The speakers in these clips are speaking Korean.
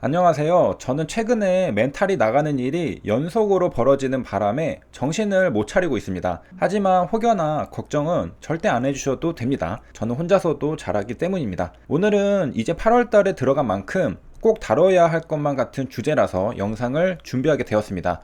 안녕하세요. 저는 최근에 멘탈이 나가는 일이 연속으로 벌어지는 바람에 정신을 못 차리고 있습니다. 하지만 혹여나 걱정은 절대 안 해주셔도 됩니다. 저는 혼자서도 잘하기 때문입니다. 오늘은 이제 8월 달에 들어간 만큼 꼭 다뤄야 할 것만 같은 주제라서 영상을 준비하게 되었습니다.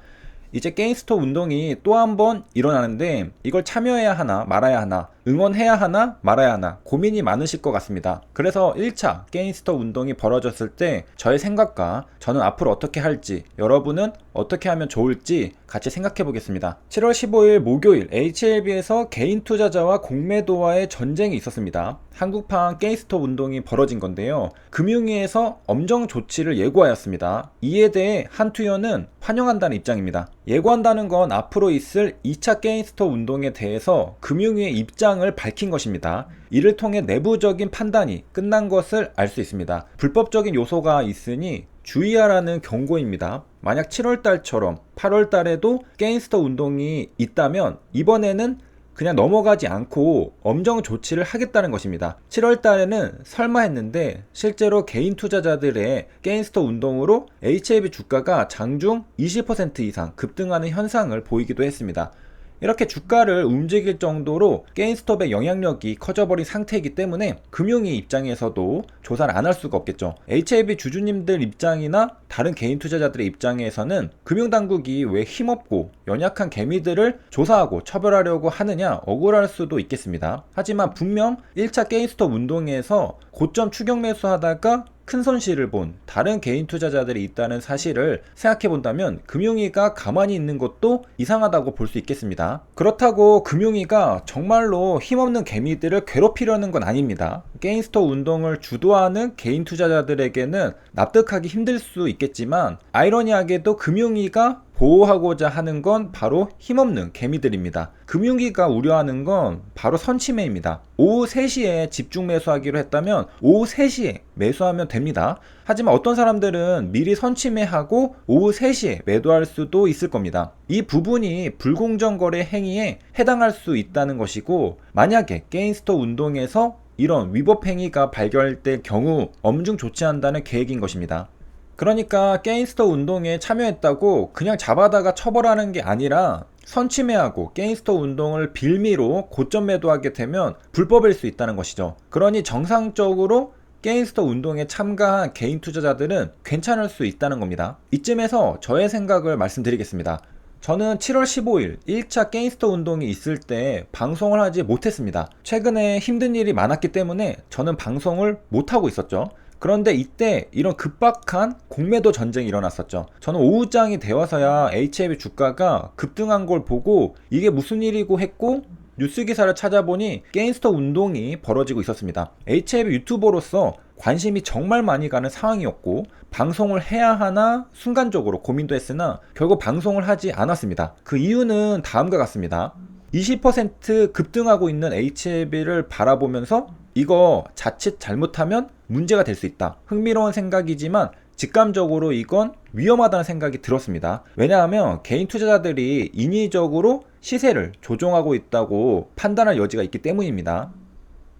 이제 게임스톱 운동이 또 한 번 일어나는데 이걸 참여해야 하나 말아야 하나, 응원해야 하나 말아야 하나 고민이 많으실 것 같습니다. 그래서 1차 게임스톱 운동이 벌어졌을 때 저의 생각과 저는 앞으로 어떻게 할지, 여러분은 어떻게 하면 좋을지 같이 생각해 보겠습니다. 7월 15일 목요일 HLB에서 개인 투자자와 공매도와의 전쟁이 있었습니다. 한국판 게임스톱 운동이 벌어진 건데요. 금융위에서 엄정 조치를 예고하였습니다. 이에 대해 한투현은 환영한다는 입장입니다. 예고한다는 건 앞으로 있을 2차 게임스톱 운동에 대해서 금융위의 입장을 밝힌 것입니다. 이를 통해 내부적인 판단이 끝난 것을 알 수 있습니다. 불법적인 요소가 있으니 주의하라는 경고입니다. 만약 7월달처럼 8월달에도 게임스톱 운동이 있다면 이번에는 그냥 넘어가지 않고 엄정 조치를 하겠다는 것입니다. 7월 달에는 설마 했는데 실제로 개인 투자자들의 게임스톱 운동으로 HLB 주가가 장중 20% 이상 급등하는 현상을 보이기도 했습니다. 이렇게 주가를 움직일 정도로 게임스톱의 영향력이 커져버린 상태이기 때문에 금융위 입장에서도 조사를 안 할 수가 없겠죠. HLB 주주님들 입장이나 다른 개인 투자자들의 입장에서는 금융당국이 왜 힘없고 연약한 개미들을 조사하고 처벌하려고 하느냐 억울할 수도 있겠습니다. 하지만 분명 1차 게임스톱 운동에서 고점 추격 매수하다가 큰 손실을 본 다른 개인 투자자들이 있다는 사실을 생각해 본다면 금융위가 가만히 있는 것도 이상하다고 볼 수 있겠습니다. 그렇다고 금융위가 정말로 힘없는 개미들을 괴롭히려는 건 아닙니다. 게임스톱 운동을 주도하는 개인 투자자들에게는 납득하기 힘들 수 있겠지만 아이러니하게도 금융위가 보호하고자 하는 건 바로 힘없는 개미들입니다. 금융위가 우려하는 건 바로 선침해입니다. 오후 3시에 집중 매수하기로 했다면 오후 3시에 매수하면 됩니다. 하지만 어떤 사람들은 미리 선침해하고 오후 3시에 매도할 수도 있을 겁니다. 이 부분이 불공정 거래 행위에 해당할 수 있다는 것이고, 만약에 게임스톱 운동에서 이런 위법 행위가 발견될 경우 엄중 조치한다는 계획인 것입니다. 그러니까 게임스톱 운동에 참여했다고 그냥 잡아다가 처벌하는 게 아니라 선침해하고 게임스톱 운동을 빌미로 고점 매도하게 되면 불법일 수 있다는 것이죠. 그러니 정상적으로 게임스톱 운동에 참가한 개인 투자자들은 괜찮을 수 있다는 겁니다. 이쯤에서 저의 생각을 말씀드리겠습니다. 저는 7월 15일 1차 게임스톱 운동이 있을 때 방송을 하지 못했습니다. 최근에 힘든 일이 많았기 때문에 저는 방송을 못하고 있었죠. 그런데 이때 이런 급박한 공매도 전쟁이 일어났었죠. 저는 오후장이 되어서야 HLB 주가가 급등한 걸 보고 이게 무슨 일이고 했고 뉴스 기사를 찾아보니 게임스톱 운동이 벌어지고 있었습니다. HLB 유튜버로서 관심이 정말 많이 가는 상황이었고 방송을 해야 하나 순간적으로 고민도 했으나 결국 방송을 하지 않았습니다. 그 이유는 다음과 같습니다. 20% 급등하고 있는 HLB를 바라보면서 이거 자칫 잘못하면 문제가 될 수 있다. 흥미로운 생각이지만 직감적으로 이건 위험하다는 생각이 들었습니다. 왜냐하면 개인 투자자들이 인위적으로 시세를 조종하고 있다고 판단할 여지가 있기 때문입니다.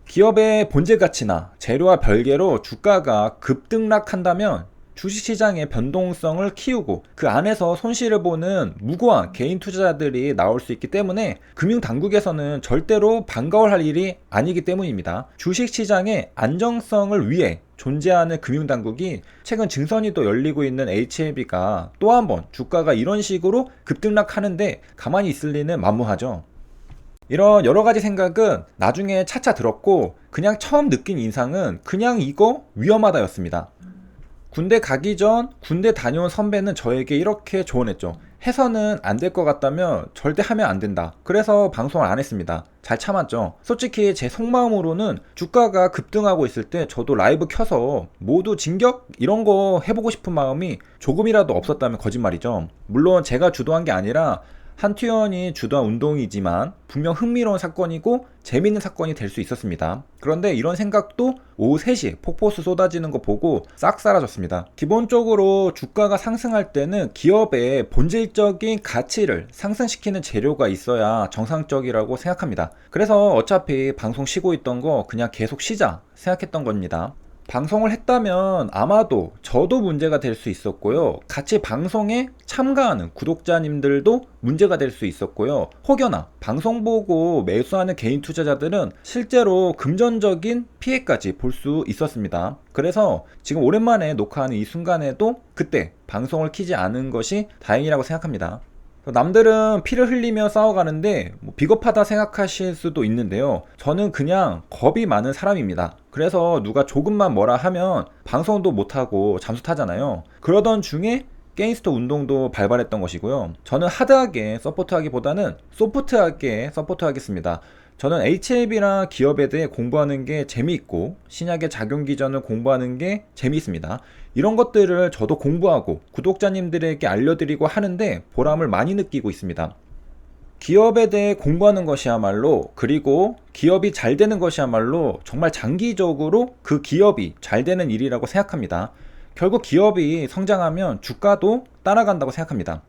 기업의 본질 가치나 재료와 별개로 주가가 급등락한다면 주식시장의 변동성을 키우고 그 안에서 손실을 보는 무고한 개인 투자자들이 나올 수 있기 때문에 금융당국에서는 절대로 반가워할 일이 아니기 때문입니다. 주식시장의 안정성을 위해 존재하는 금융당국이 최근 증선이 또 열리고 있는 HLB가 또 한 번 주가가 이런 식으로 급등락하는데 가만히 있을 리는 만무하죠. 이런 여러가지 생각은 나중에 차차 들었고 그냥 처음 느낀 인상은 그냥 이거 위험하다 였습니다. 군대 가기 전 군대 다녀온 선배는 저에게 이렇게 조언했죠. 해서는 안 될 것 같다면 절대 하면 안 된다. 그래서 방송을 안 했습니다. 잘 참았죠. 솔직히 제 속마음으로는 주가가 급등하고 있을 때 저도 라이브 켜서 모두 진격? 이런 거 해보고 싶은 마음이 조금이라도 없었다면 거짓말이죠. 물론 제가 주도한 게 아니라 한투현이 주도한 운동이지만 분명 흥미로운 사건이고 재밌는 사건이 될 수 있었습니다. 그런데 이런 생각도 오후 3시에 폭포수 쏟아지는 거 보고 싹 사라졌습니다. 기본적으로 주가가 상승할 때는 기업의 본질적인 가치를 상승시키는 재료가 있어야 정상적이라고 생각합니다. 그래서 어차피 방송 쉬고 있던 거 그냥 계속 쉬자 생각했던 겁니다. 방송을 했다면 아마도 저도 문제가 될 수 있었고요. 같이 방송에 참가하는 구독자님들도 문제가 될 수 있었고요. 혹여나 방송 보고 매수하는 개인 투자자들은 실제로 금전적인 피해까지 볼 수 있었습니다. 그래서 지금 오랜만에 녹화하는 이 순간에도 그때 방송을 키지 않은 것이 다행이라고 생각합니다. 남들은 피를 흘리며 싸워가는데 비겁하다 생각하실 수도 있는데요. 저는 그냥 겁이 많은 사람입니다. 그래서 누가 조금만 뭐라 하면 방송도 못하고 잠수 타잖아요. 그러던 중에 게임스터 운동도 발발했던 것이고요. 저는 하드하게 서포트하기보다는 소프트하게 서포트하겠습니다. 저는 HLB랑 기업에 대해 공부하는 게 재미있고 신약의 작용 기전을 공부하는 게 재미있습니다. 이런 것들을 저도 공부하고 구독자님들에게 알려드리고 하는데 보람을 많이 느끼고 있습니다. 기업에 대해 공부하는 것이야말로, 그리고 기업이 잘 되는 것이야말로 정말 장기적으로 그 기업이 잘 되는 일이라고 생각합니다. 결국 기업이 성장하면 주가도 따라간다고 생각합니다.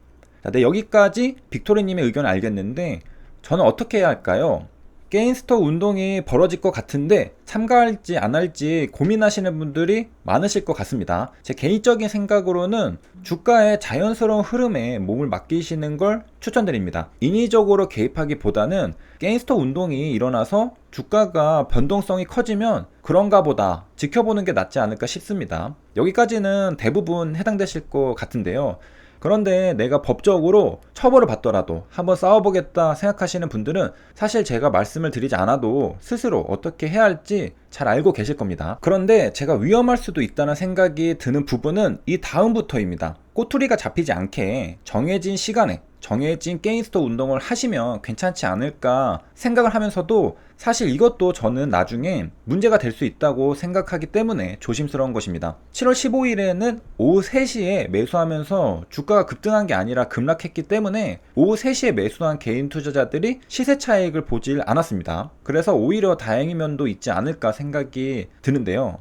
네, 여기까지 빅토리님의 의견을 알겠는데 저는 어떻게 해야 할까요? 게임스터 운동이 벌어질 것 같은데 참가할지 안 할지 고민하시는 분들이 많으실 것 같습니다. 제 개인적인 생각으로는 주가의 자연스러운 흐름에 몸을 맡기시는 걸 추천드립니다. 인위적으로 개입하기보다는 게임스터 운동이 일어나서 주가가 변동성이 커지면 그런가 보다 지켜보는 게 낫지 않을까 싶습니다. 여기까지는 대부분 해당되실 것 같은데요. 그런데 내가 법적으로 처벌을 받더라도 한번 싸워보겠다 생각하시는 분들은 사실 제가 말씀을 드리지 않아도 스스로 어떻게 해야 할지 잘 알고 계실 겁니다. 그런데 제가 위험할 수도 있다는 생각이 드는 부분은 이 다음부터입니다. 꼬투리가 잡히지 않게 정해진 시간에 정해진 게임스터 운동을 하시면 괜찮지 않을까 생각을 하면서도 사실 이것도 저는 나중에 문제가 될 수 있다고 생각하기 때문에 조심스러운 것입니다. 7월 15일에는 오후 3시에 매수하면서 주가가 급등한 게 아니라 급락했기 때문에 오후 3시에 매수한 개인 투자자들이 시세 차익을 보질 않았습니다. 그래서 오히려 다행인 면도 있지 않을까 생각이 드는데요.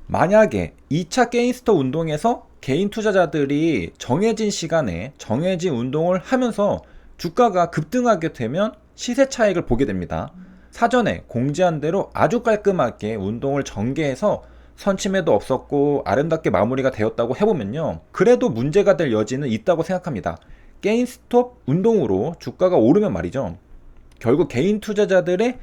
만약에 2차 게임스터 운동에서 개인 투자자들이 정해진 시간에 정해진 운동을 하면서 주가가 급등하게 되면 시세 차익을 보게 됩니다. 사전에 공지한 대로 아주 깔끔하게 운동을 전개해서 선침해도 없었고 아름답게 마무리가 되었다고 해보면요, 그래도 문제가 될 여지는 있다고 생각합니다. 게임스톱 운동으로 주가가 오르면 말이죠, 결국 개인 투자자들의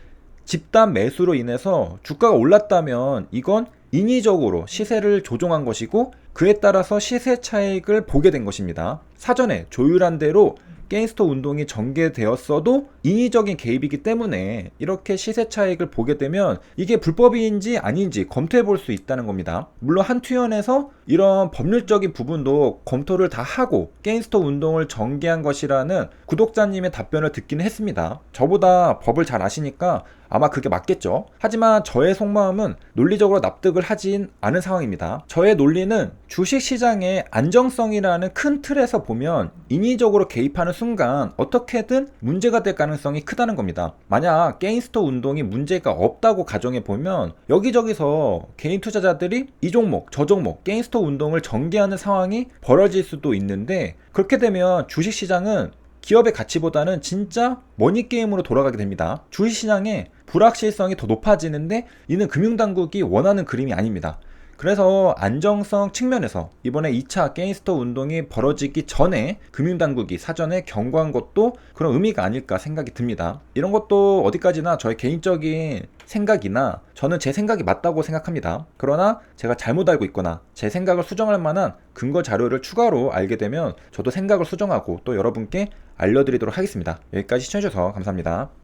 집단 매수로 인해서 주가가 올랐다면 이건 인위적으로 시세를 조종한 것이고 그에 따라서 시세 차익을 보게 된 것입니다. 사전에 조율한 대로 게임스터 운동이 전개되었어도 인위적인 개입이기 때문에 이렇게 시세 차익을 보게 되면 이게 불법인지 아닌지 검토해 볼 수 있다는 겁니다. 물론 한투연에서 이런 법률적인 부분도 검토를 다 하고 게임스터 운동을 전개한 것이라는 구독자님의 답변을 듣긴 했습니다. 저보다 법을 잘 아시니까 아마 그게 맞겠죠. 하지만 저의 속마음은 논리적으로 납득을 하진 않은 상황입니다. 저의 논리는 주식시장의 안정성이라는 큰 틀에서 보면 인위적으로 개입하는 순간 어떻게든 문제가 될 가능성이 크다는 겁니다. 만약 게임스터 운동이 문제가 없다고 가정해보면 여기저기서 개인 투자자들이 이 종목 저 종목 게임스터 운동을 전개하는 상황이 벌어질 수도 있는데, 그렇게 되면 주식시장은 기업의 가치보다는 진짜 머니게임으로 돌아가게 됩니다. 주식시장의 불확실성이 더 높아지는데 이는 금융당국이 원하는 그림이 아닙니다. 그래서 안정성 측면에서 이번에 2차 게임스터 운동이 벌어지기 전에 금융당국이 사전에 경고한 것도 그런 의미가 아닐까 생각이 듭니다. 이런 것도 어디까지나 저의 개인적인 생각이나 저는 제 생각이 맞다고 생각합니다. 그러나 제가 잘못 알고 있거나 제 생각을 수정할 만한 근거 자료를 추가로 알게 되면 저도 생각을 수정하고 또 여러분께 알려드리도록 하겠습니다. 여기까지 시청해주셔서 감사합니다.